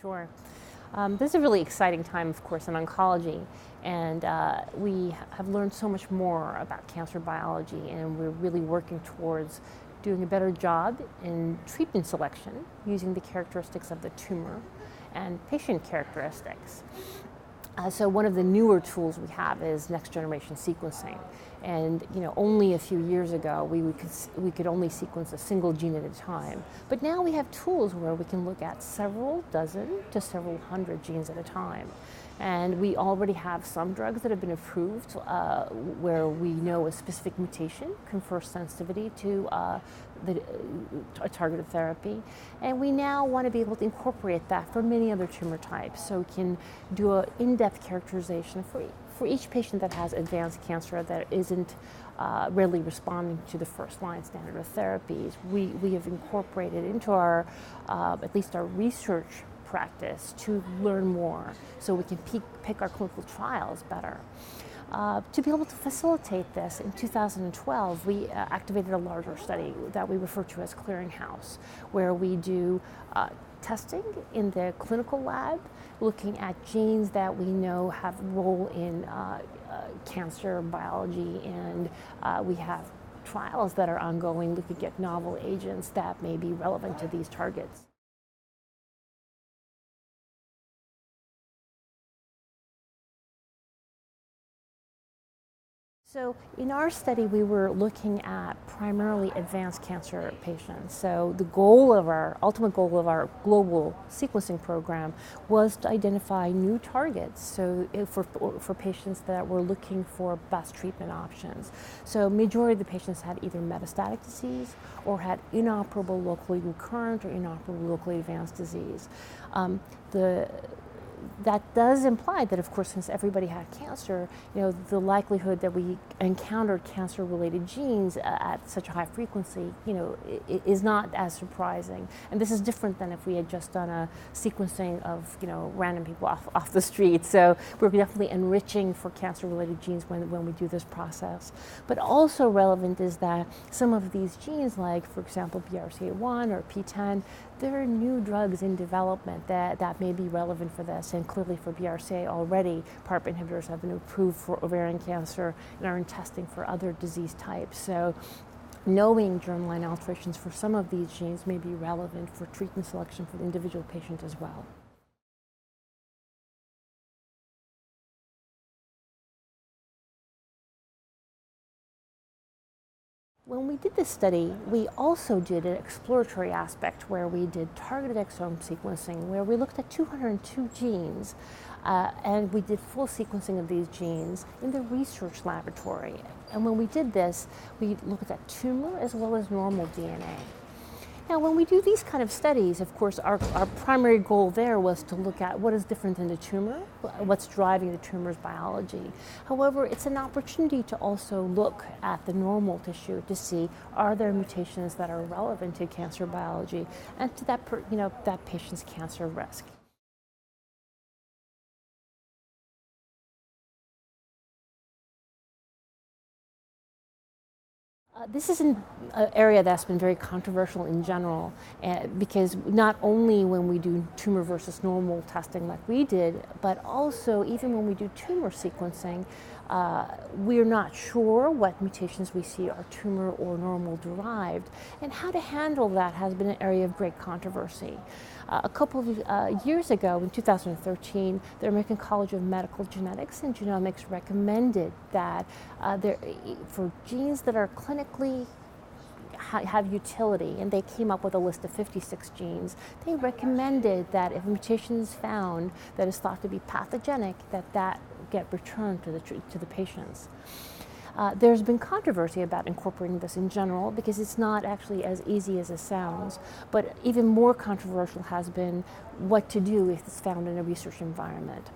Sure. This is a really exciting time, of course, in oncology, and we have learned so much more about cancer biology, and we're really working towards doing a better job in treatment selection using the characteristics of the tumor and patient characteristics. So one of the newer tools we have is next generation sequencing. And only a few years ago we could only sequence a single gene at a time. But now we have tools where we can look at several dozen to several hundred genes at a time. And we already have some drugs that have been approved where we know a specific mutation confers sensitivity to a targeted therapy. And we now want to be able to incorporate that for many other tumor types. So we can do an in-depth characterization for each patient that has advanced cancer that isn't readily responding to the first-line standard of therapies. We have incorporated into our, at least our research practice to learn more so we can pick our clinical trials better. To be able to facilitate this, in 2012, we activated a larger study that we refer to as Clearinghouse, where we do testing in the clinical lab, looking at genes that we know have a role in cancer biology, and we have trials that are ongoing looking at novel agents that may be relevant to these targets. So in our study, we were looking at primarily advanced cancer patients. So the ultimate goal of our global sequencing program was to identify new targets. So for patients that were looking for best treatment options. So majority of the patients had either metastatic disease or had inoperable locally recurrent or inoperable locally advanced disease. That does imply that, of course, since everybody had cancer, the likelihood that we encountered cancer-related genes at such a high frequency, is not as surprising. And this is different than if we had just done a sequencing of, random people off the street. So we're definitely enriching for cancer-related genes when we do this process. But also relevant is that some of these genes, like, for example, BRCA1 or PTEN, there are new drugs in development that may be relevant for this. And clearly for BRCA already, PARP inhibitors have been approved for ovarian cancer and are in testing for other disease types. So knowing germline alterations for some of these genes may be relevant for treatment selection for the individual patient as well. When we did this study, we also did an exploratory aspect where we did targeted exome sequencing, where we looked at 202 genes, and we did full sequencing of these genes in the research laboratory. And when we did this, we looked at tumor as well as normal DNA. Now, when we do these kind of studies, of course, our primary goal there was to look at what is different in the tumor, what's driving the tumor's biology. However, it's an opportunity to also look at the normal tissue to see, are there mutations that are relevant to cancer biology and to that patient's cancer risk. This is an area that's been very controversial in general, because not only when we do tumor versus normal testing like we did, but also even when we do tumor sequencing, we're not sure what mutations we see are tumor or normal derived, and how to handle that has been an area of great controversy. A couple of years ago, in 2013, the American College of Medical Genetics and Genomics recommended that for genes that are clinically have utility, and they came up with a list of 56 genes, they recommended that if a mutation is found that is thought to be pathogenic, that get returned to the patients. There's been controversy about incorporating this in general because it's not actually as easy as it sounds, but even more controversial has been what to do if it's found in a research environment.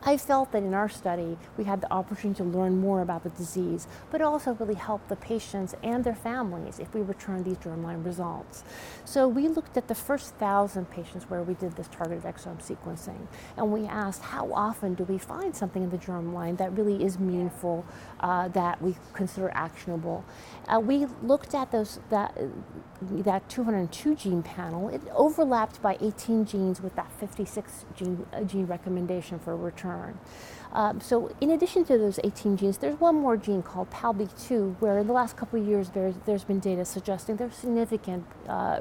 I felt that in our study, we had the opportunity to learn more about the disease, but also really help the patients and their families if we returned these germline results. So we looked at the first 1,000 patients where we did this targeted exome sequencing, and we asked how often do we find something in the germline that really is meaningful, that we consider actionable. We looked at that 202 gene panel. It overlapped by 18 genes with that 56 gene recommendation for return. So in addition to those 18 genes, there's one more gene called PALB2, where in the last couple of years there's been data suggesting there's significant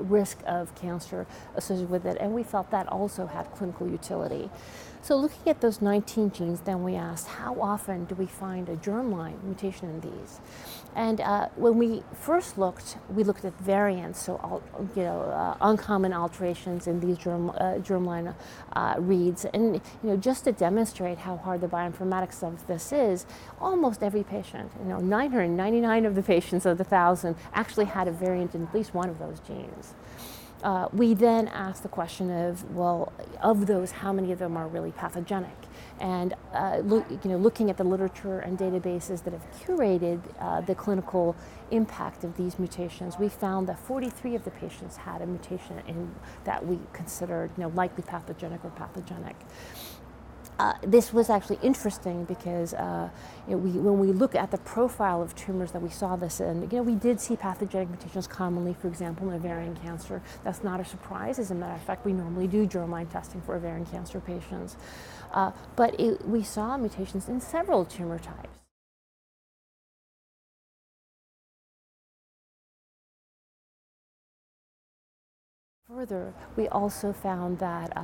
risk of cancer associated with it, and we felt that also had clinical utility. So looking at those 19 genes, then we asked how often do we find a germline mutation in these? And when we first looked, we looked at variants, so uncommon alterations in these germline reads, and just to demonstrate how hard the bioinformatics of this is, almost every patient, 999 of the patients of the 1,000 actually had a variant in at least one of those genes. We then asked the question of, well, of those, how many of them are really pathogenic? And looking at the literature and databases that have curated the clinical impact of these mutations, we found that 43 of the patients had a mutation in that we considered likely pathogenic or pathogenic. This was actually interesting because when we look at the profile of tumors that we saw this in, we did see pathogenic mutations commonly, for example, in ovarian cancer. That's not a surprise. As a matter of fact, we normally do germline testing for ovarian cancer patients. But we saw mutations in several tumor types. Further, we also found that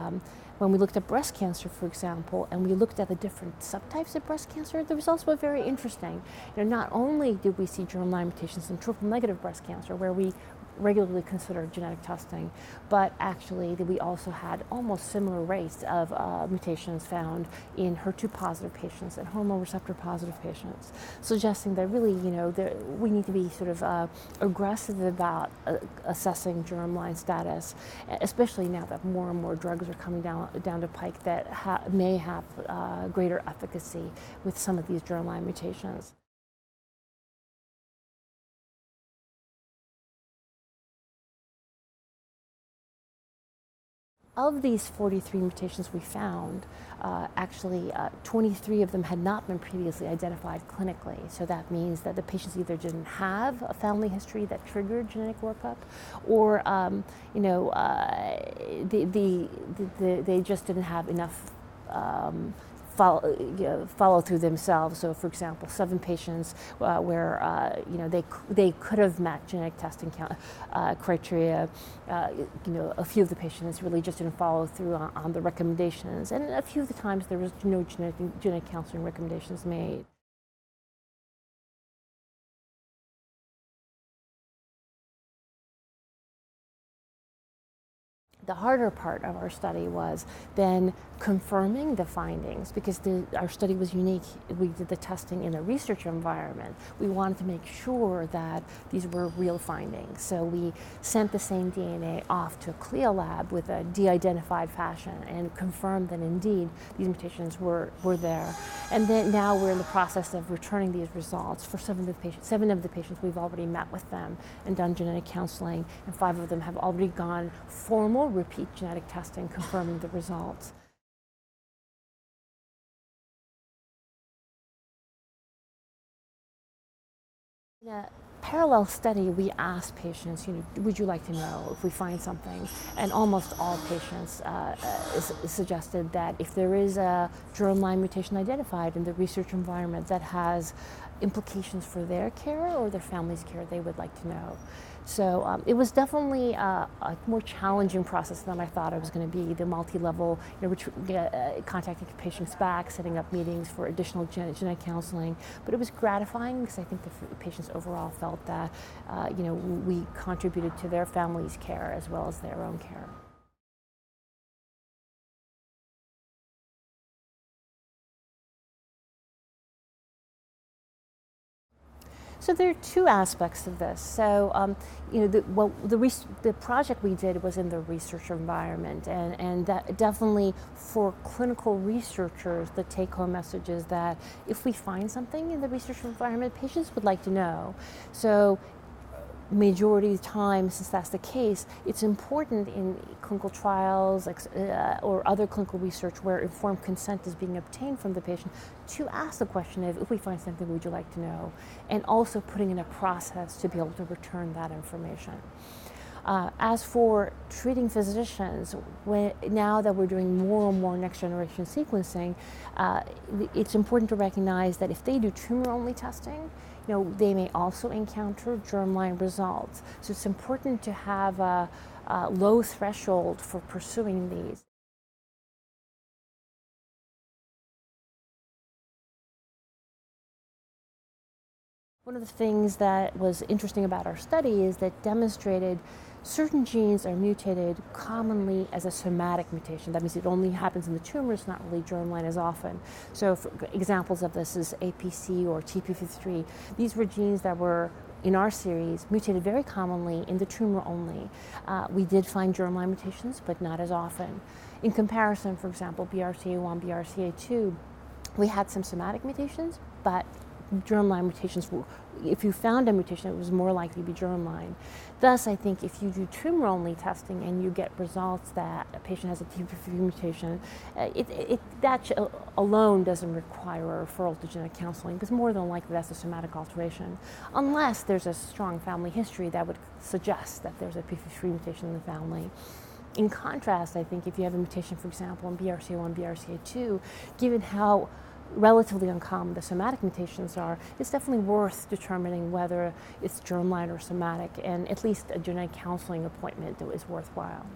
when we looked at breast cancer, for example, and we looked at the different subtypes of breast cancer, the results were very interesting. Not only did we see germline mutations in triple-negative breast cancer, where we regularly consider genetic testing, but actually we also had almost similar rates of mutations found in HER2-positive patients and hormone receptor-positive patients, suggesting that really, we need to be sort of aggressive about assessing germline status, especially now that more and more drugs are coming down the pike that may have greater efficacy with some of these germline mutations. Of these 43 mutations we found, actually 23 of them had not been previously identified clinically. So that means that the patients either didn't have a family history that triggered genetic workup, or they just didn't have enough follow through themselves. So, for example, 7 patients where they could have met genetic testing criteria. A few of the patients really just didn't follow through on the recommendations, and a few of the times there was no genetic counseling recommendations made. The harder part of our study was then confirming the findings, because our study was unique. We did the testing in a research environment. We wanted to make sure that these were real findings. So we sent the same DNA off to a CLIA lab with a de-identified fashion and confirmed that indeed these mutations were there. And then now we're in the process of returning these results for 7 of the patients. We've already met with them and done genetic counseling, and 5 of them have already gone formal repeat genetic testing confirming the results. In a parallel study, we asked patients, would you like to know if we find something? And almost all patients suggested that if there is a germline mutation identified in the research environment that has implications for their care or their family's care, they would like to know. So it was definitely a more challenging process than I thought it was going to be. The multi-level, contacting patients back, setting up meetings for additional genetic counseling. But it was gratifying because I think the patients overall felt that we contributed to their family's care as well as their own care. So there are two aspects of this. So, the project we did was in the research environment, and that definitely for clinical researchers, the take-home message is that if we find something in the research environment, patients would like to know. So, majority of the time, since that's the case, it's important in clinical trials or other clinical research where informed consent is being obtained from the patient to ask the question of, if we find something, would you like to know? And also putting in a process to be able to return that information. As for treating physicians, now that we're doing more and more next generation sequencing, it's important to recognize that if they do tumor-only testing, they may also encounter germline results. So it's important to have a low threshold for pursuing these. One of the things that was interesting about our study is that demonstrated certain genes are mutated commonly as a somatic mutation. That means it only happens in the tumor, it's not really germline as often. So for examples of this is APC or TP53. These were genes that were, in our series, mutated very commonly in the tumor only. We did find germline mutations, but not as often. In comparison, for example, BRCA1, BRCA2, we had some somatic mutations, but germline mutations, if you found a mutation, it was more likely to be germline. Thus, I think if you do tumor-only testing and you get results that a patient has a TP53 mutation, that alone doesn't require a referral to genetic counseling, because more than likely that's a somatic alteration, unless there's a strong family history that would suggest that there's a TP53 mutation in the family. In contrast, I think if you have a mutation, for example, in BRCA1, BRCA2, given how relatively uncommon the somatic mutations are, it's definitely worth determining whether it's germline or somatic, and at least a genetic counseling appointment is worthwhile.